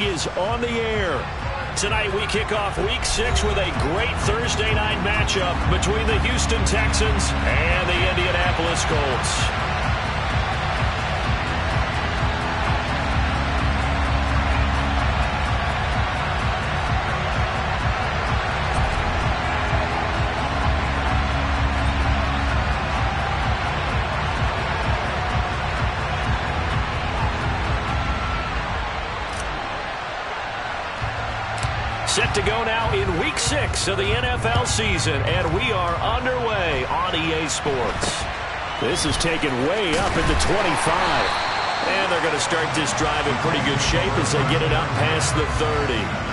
League is on the air. Tonight we kick off Week 6 with a great Thursday night matchup between the Houston Texans and the Indianapolis Colts. Set to go now in Week 6 of the NFL season, and we are underway on EA Sports. This is taken way up at the 25. And they're going to start this drive in pretty good shape as they get it up past the 30.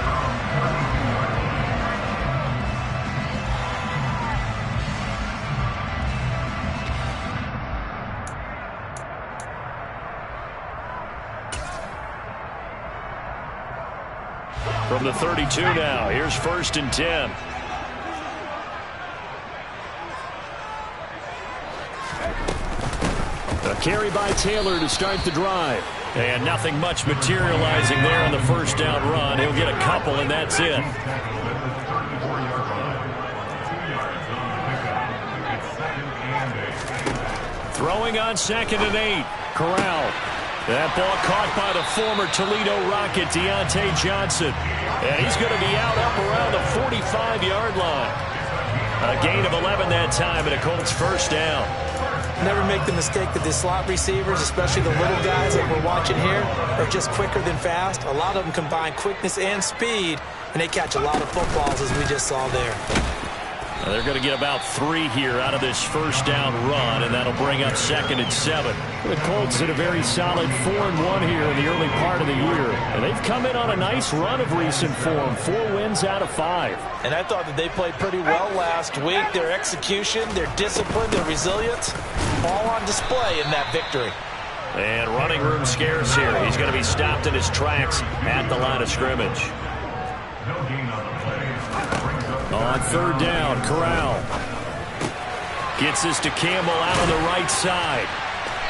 From the 32 now, here's 1st and 10. A carry by Taylor to start the drive. And nothing much materializing there on the first down run. He'll get a couple, and that's it. Throwing on 2nd and 8. Corral. That ball caught by the former Toledo Rocket, Deontay Johnson. And he's going to be out up around the 45-yard line. A gain of 11 that time, and a Colts first down. Never make the mistake that the slot receivers, especially the little guys like we're watching here, are just quicker than fast. A lot of them combine quickness and speed, and they catch a lot of footballs, as we just saw there. They're going to get about 3 here out of this first down run, and that'll bring up 2nd and 7. The Colts had a very solid 4-1 here in the early part of the year, and they've come in on a nice run of recent form, 4 wins out of 5. And I thought that they played pretty well last week. Their execution, their discipline, their resilience, all on display in that victory. And running room scarce here. He's going to be stopped in his tracks at the line of scrimmage. On 3rd down, Corral gets this to Campbell out on the right side.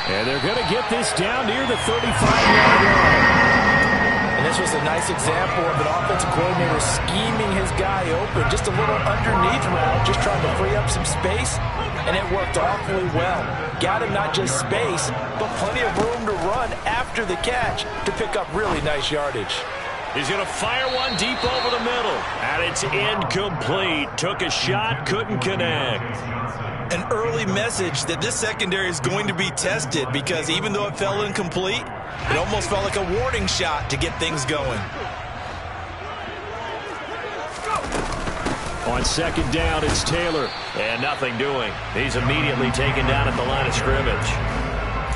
And they're going to get this down near the 35-yard line. And this was a nice example of an offensive coordinator scheming his guy open. Just a little underneath route, just trying to free up some space. And it worked awfully well. Got him not just space, but plenty of room to run after the catch to pick up really nice yardage. He's going to fire one deep over the middle. And it's incomplete. Took a shot, couldn't connect. An early message that this secondary is going to be tested, because even though it fell incomplete, it almost felt like a warning shot to get things going. On 2nd down, it's Taylor. And nothing doing. He's immediately taken down at the line of scrimmage.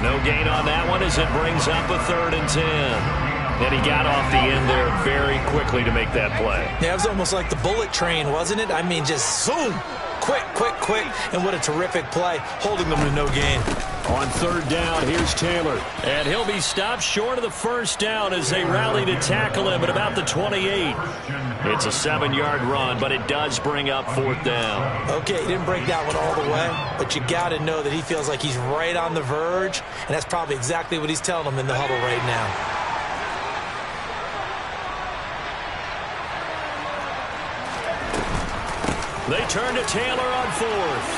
No gain on that one as it brings up a 3rd and 10. And he got off the end there very quickly to make that play. Yeah, it was almost like the bullet train, wasn't it? I mean, just zoom. Quick, quick, quick. And what a terrific play, holding them to no gain. On 3rd down, here's Taylor. And he'll be stopped short of the first down as they rally to tackle him at about the 28. It's a 7-yard run, but it does bring up 4th down. Okay, he didn't break that one all the way, but you got to know that he feels like he's right on the verge, and that's probably exactly what he's telling them in the huddle right now. They turn to Taylor on 4th.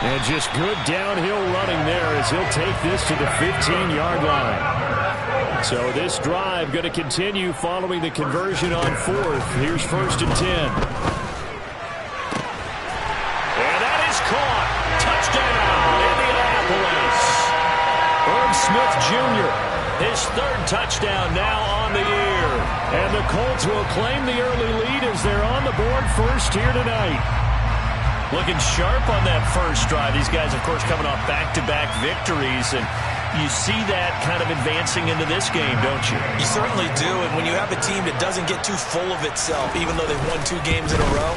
And just good downhill running there as he'll take this to the 15-yard line. So this drive going to continue following the conversion on 4th. Here's 1st and 10. And that is caught. Touchdown, Indianapolis. Irv Smith Jr., his 3rd touchdown now on the year. And the Colts will claim the early lead as they're on the board first here tonight. Looking sharp on that first drive. These guys, of course, coming off back-to-back victories. And you see that kind of advancing into this game, don't you? You certainly do. And when you have a team that doesn't get too full of itself, even though they've won 2 games in a row,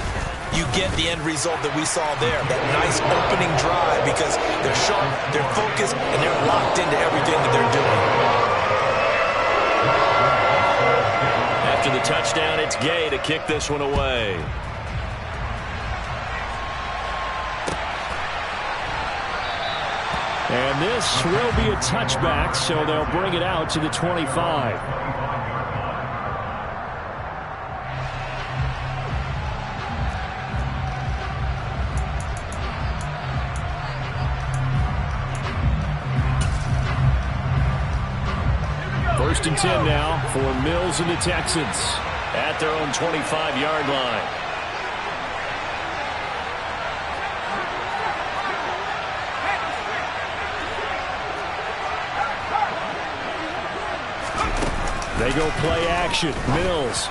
you get the end result that we saw there. That nice opening drive, because they're sharp, they're focused, and they're locked into everything that they're doing. After the touchdown, it's Gay to kick this one away. And this will be a touchback, so they'll bring it out to the 25. First and 10 now for Mills and the Texans at their own 25-yard line. They go play action. Mills.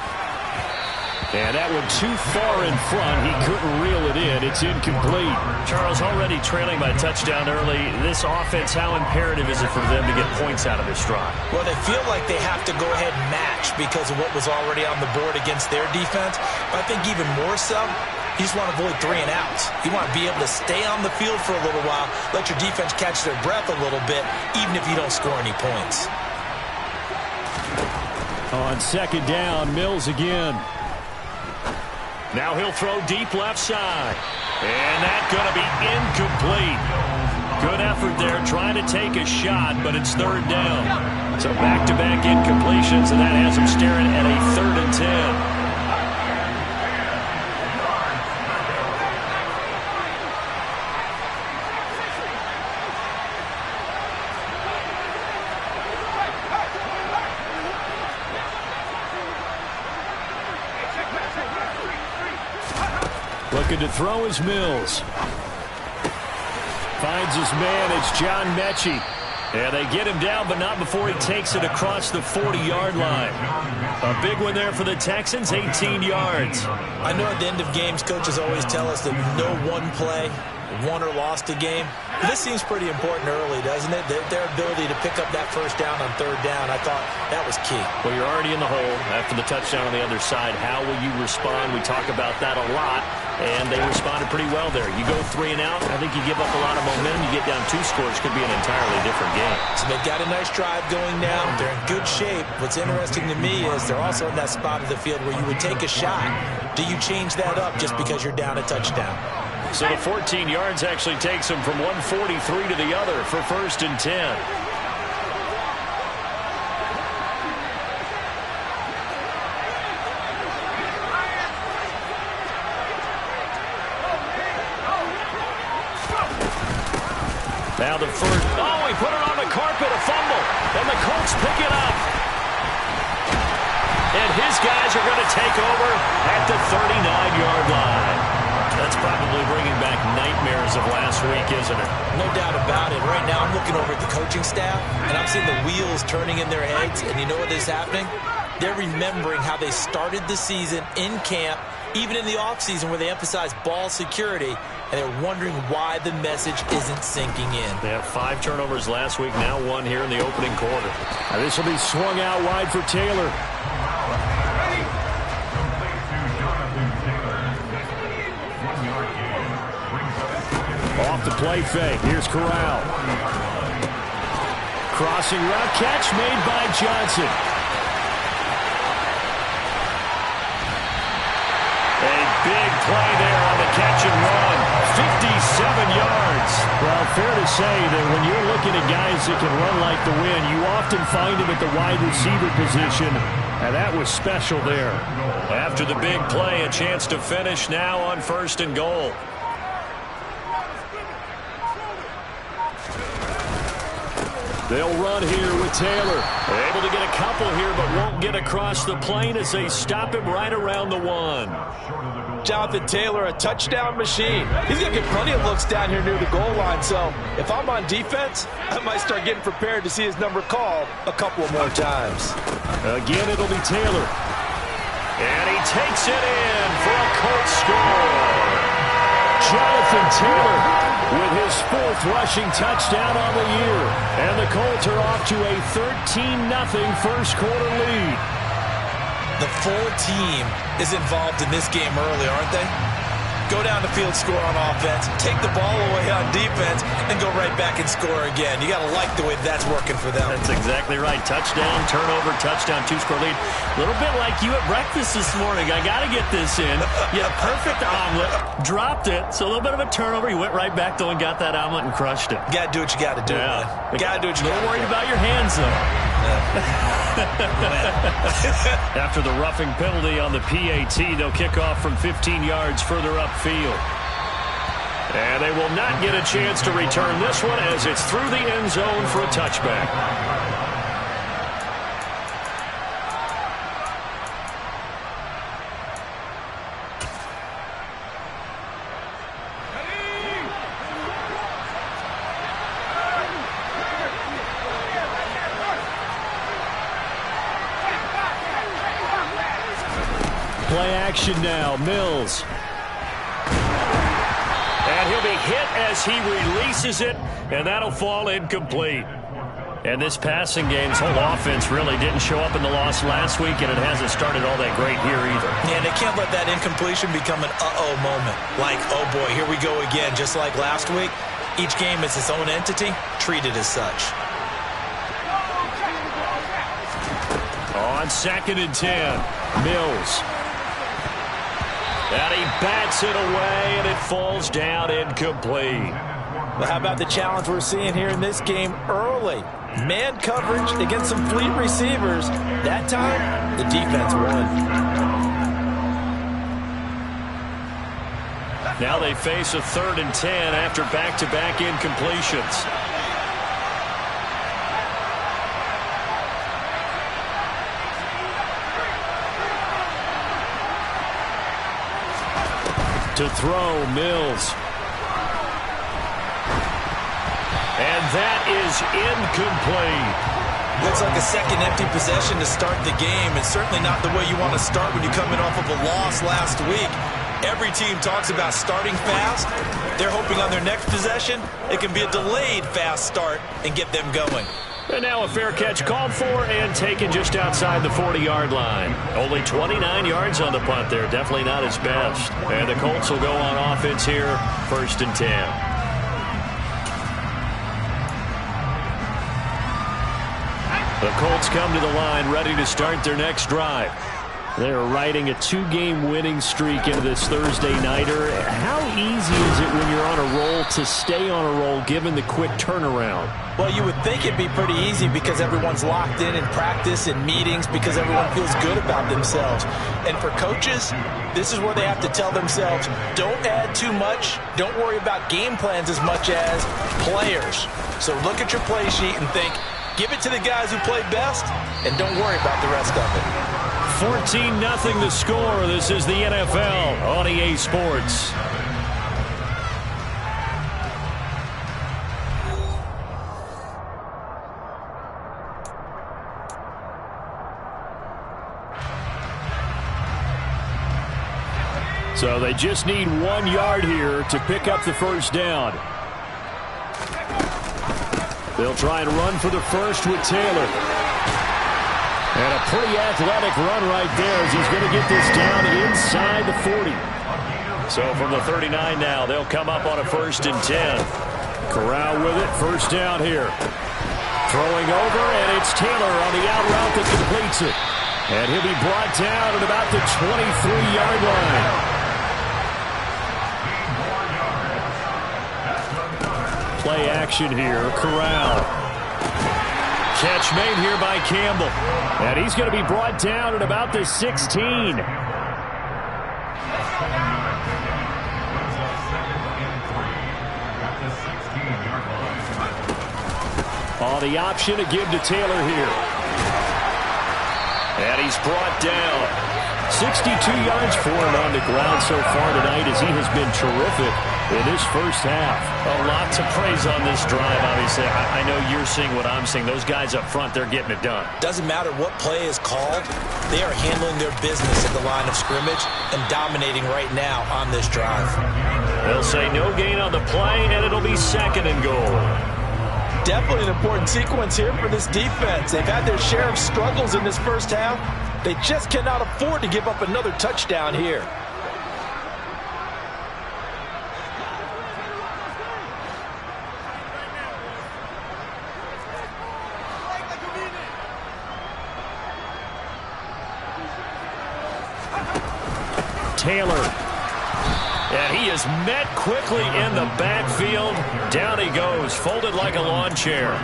And that one too far in front. He couldn't reel it in. It's incomplete. Charles, already trailing by touchdown early. This offense, how imperative is it for them to get points out of this drive? Well, they feel like they have to go ahead and match because of what was already on the board against their defense. But I think even more so, you just want to avoid 3 and outs. You want to be able to stay on the field for a little while, let your defense catch their breath a little bit, even if you don't score any points. On second down, Mills again. Now he'll throw deep left side. And that's going to be incomplete. Good effort there trying to take a shot, but it's third down. So back-to-back incompletions, and that has him staring at a 3rd and 10. Looking to throw is Mills. Finds his man. It's John Mechie. And they get him down, but not before he takes it across the 40-yard line. A big one there for the Texans, 18 yards. I know at the end of games, coaches always tell us that no one play won or lost a game. This seems pretty important early, doesn't it? Their ability to pick up that first down on 3rd down, I thought that was key. Well, you're already in the hole after the touchdown on the other side. How will you respond? We talk about that a lot, and they responded pretty well there. You go 3 and out, I think you give up a lot of momentum. You get down 2 scores, could be an entirely different game. So they've got a nice drive going now. They're in good shape. What's interesting to me is they're also in that spot of the field where you would take a shot. Do you change that up just because you're down a touchdown? So the 14 yards actually takes him from 143 to the other for 1st and 10. Now the first. Oh, he put it on the carpet, a fumble. And the Colts pick it up. And his guys are going to take over at the 39-yard line. That's probably bringing back nightmares of last week, isn't it? No doubt about it. Right now I'm looking over at the coaching staff, and I'm seeing the wheels turning in their heads, and you know what is happening? They're remembering how they started the season in camp, even in the offseason where they emphasized ball security, and they're wondering why the message isn't sinking in. They had 5 turnovers last week, now 1 here in the opening quarter. This will be swung out wide for Taylor. Off the play fake. Here's Corral. Crossing route catch made by Johnson. A big play there on the catch and run. 57 yards. Well, fair to say that when you're looking at guys that can run like the wind, you often find them at the wide receiver position, and that was special there. After the big play, a chance to finish now on 1st and goal. They'll run here with Taylor. Able to get a couple here, but won't get across the plane as they stop him right around the 1. Jonathan Taylor, a touchdown machine. He's going to get plenty of looks down here near the goal line, so if I'm on defense, I might start getting prepared to see his number called a couple more times. Again, it'll be Taylor. And he takes it in for a Colts score. Jonathan Taylor with his 4th rushing touchdown on the year. And the Colts are off to a 13-0 first quarter lead. The full team is involved in this game early, aren't they? Go down the field, score on offense, take the ball away on defense, and go right back and score again. You got to like the way that's working for them. That's exactly right. Touchdown, turnover, touchdown, 2-score lead. A little bit like you at breakfast this morning. I got to get this in. You had a perfect omelet, dropped it, so a little bit of a turnover. You went right back, though, and got that omelet and crushed it. You got to do what you got to do, man. You got to do what you got to do. A little worried about your hands, though. After the roughing penalty on the PAT, they'll kick off from 15 yards further upfield. And they will not get a chance to return this one as it's through the end zone for a touchback. Play action now. Mills. And he'll be hit as he releases it, and that'll fall incomplete. And this passing game's whole offense really didn't show up in the loss last week, and it hasn't started all that great here either. Yeah, and they can't let that incompletion become an uh-oh moment. Like, oh boy, here we go again, just like last week. Each game is its own entity, treated as such. On 2nd and 10, Mills. And he bats it away, and it falls down incomplete. Well, how about the challenge we're seeing here in this game early? Man coverage against some fleet receivers. That time, the defense won. Now they face a 3rd and 10 after back-to-back incompletions. To throw, Mills. And that is incomplete. Looks like a second empty possession to start the game, and certainly not the way you want to start when you're coming off of a loss last week. Every team talks about starting fast. They're hoping on their next possession, it can be a delayed fast start and get them going. And now a fair catch called for and taken just outside the 40-yard line. Only 29 yards on the punt there. Definitely not his best. And the Colts will go on offense here, 1st and 10. The Colts come to the line ready to start their next drive. They're riding a 2-game winning streak into this Thursday nighter. How easy is it when you're on a roll to stay on a roll given the quick turnaround? Well, you would think it'd be pretty easy because everyone's locked in practice and meetings because everyone feels good about themselves. And for coaches, this is where they have to tell themselves, don't add too much. Don't worry about game plans as much as players. So look at your play sheet and think, give it to the guys who play best, and don't worry about the rest of it. 14-0 the score. This is the NFL on EA Sports. So they just need 1 yard here to pick up the first down. They'll try and run for the first with Taylor. And a pretty athletic run right there as he's going to get this down inside the 40. So from the 39 now, they'll come up on a 1st and 10. Corral with it, first down here. Throwing over, and it's Taylor on the out route that completes it. And he'll be brought down at about the 23-yard line. Play action here, Corral. Catch made here by Campbell. And he's going to be brought down at about the 16. On the option to give to Taylor here. And he's brought down. 62 yards for him on the ground so far tonight as he has been terrific in this first half. A lot to praise on this drive, obviously. I know you're seeing what I'm seeing. Those guys up front, they're getting it done. Doesn't matter what play is called. They are handling their business at the line of scrimmage and dominating right now on this drive. They'll say no gain on the play, and it'll be 2nd and goal. Definitely an important sequence here for this defense. They've had their share of struggles in this first half. They just cannot afford to give up another touchdown here. Taylor. And he is met quickly in the backfield. Down he goes, folded like a lawn chair.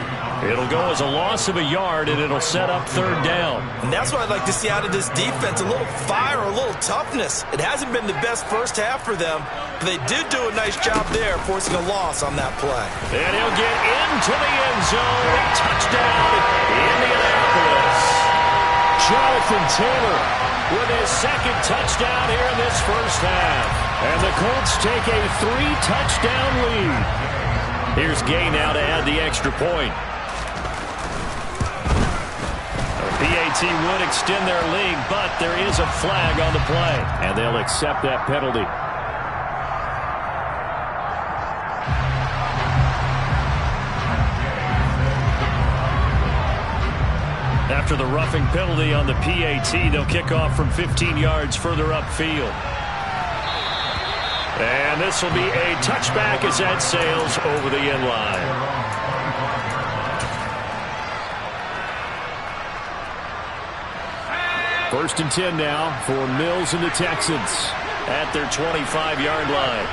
It'll go as a loss of a yard, and it'll set up 3rd down. And that's what I'd like to see out of this defense, a little fire, a little toughness. It hasn't been the best first half for them, but they did do a nice job there, forcing a loss on that play. And he'll get into the end zone. Touchdown, Indianapolis. Jonathan Taylor with his 2nd touchdown here in this first half. And the Colts take a 3-touchdown lead. Here's Gay now to add the extra point. A PA PAT would extend their lead, but there is a flag on the play, and they'll accept that penalty. After the roughing penalty on the PAT, they'll kick off from 15 yards further upfield. And this will be a touchback as that sails over the end line. First and 10 now for Mills and the Texans at their 25-yard line.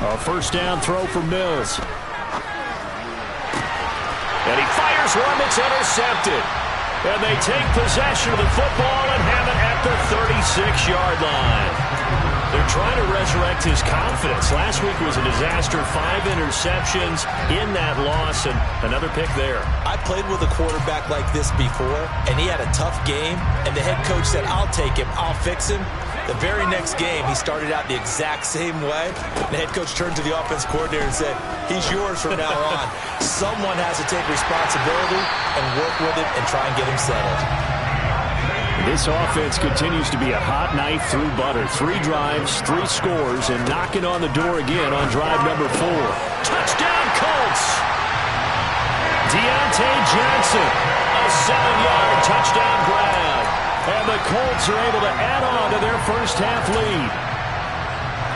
A first down throw for Mills. And he fires one that's intercepted. And they take possession of the football and have it at the 36-yard line. They're trying to resurrect his confidence. Last week was a disaster. 5 interceptions in that loss, and another pick there. I played with a quarterback like this before, and he had a tough game, and the head coach said, I'll take him, I'll fix him. The very next game, he started out the exact same way. The head coach turned to the offense coordinator and said, he's yours from now on. Someone has to take responsibility and work with it and try and get him settled. This offense continues to be a hot knife through butter. 3 drives, 3 scores, and knocking on the door again on drive number 4. Touchdown, Colts! Deontay Johnson, a 7-yard touchdown grab. And the Colts are able to add on to their first half lead.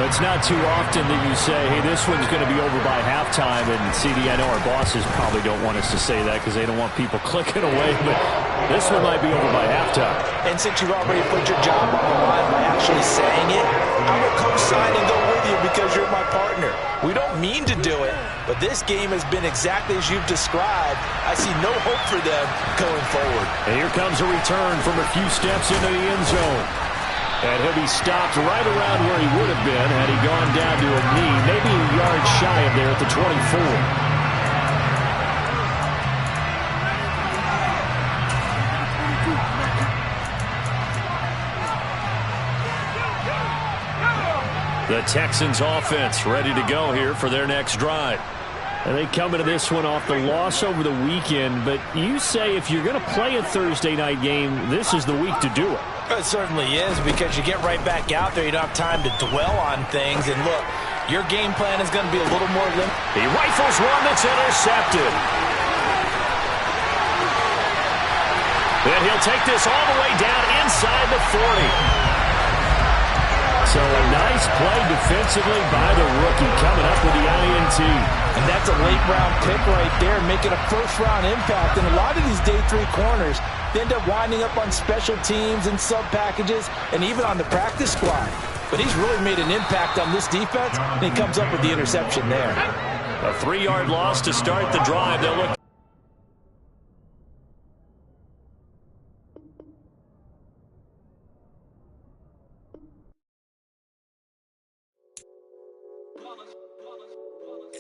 It's not too often that you say, hey, this one's going to be over by halftime. And, CD, I know our bosses probably don't want us to say that because they don't want people clicking away. But this one might be over by halftime. And since you've already put your job on the line by actually saying it, I will co-sign and go with you because you're my partner. We don't mean to do it, but this game has been exactly as you've described. I see no hope for them going forward. And here comes a return from a few steps into the end zone. And he'll be stopped right around where he would have been had he gone down to a knee, maybe a yard shy of there at the 24. The Texans offense ready to go here for their next drive. And they come into this one off the loss over the weekend, but you say if you're going to play a Thursday night game, this is the week to do it. It certainly is, because you get right back out there. You don't have time to dwell on things. And look, your game plan is going to be a little more limited. He rifles one that's intercepted. Then he'll take this all the way down inside the 40. So a nice play defensively by the rookie coming up with the INT. And that's a late-round pick right there, making a first-round impact. And a lot of these day 3 corners, they end up winding up on special teams and sub-packages and even on the practice squad. But he's really made an impact on this defense, and he comes up with the interception there. A 3-yard loss to start the drive. They'll look.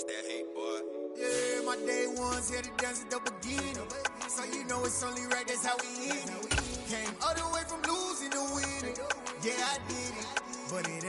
That hate, boy. Yeah, my day ones here to dance at the beginning. So you know it's only right, that's how we end it. Came all the way from losing to winning. Yeah, I did it, but it ain't.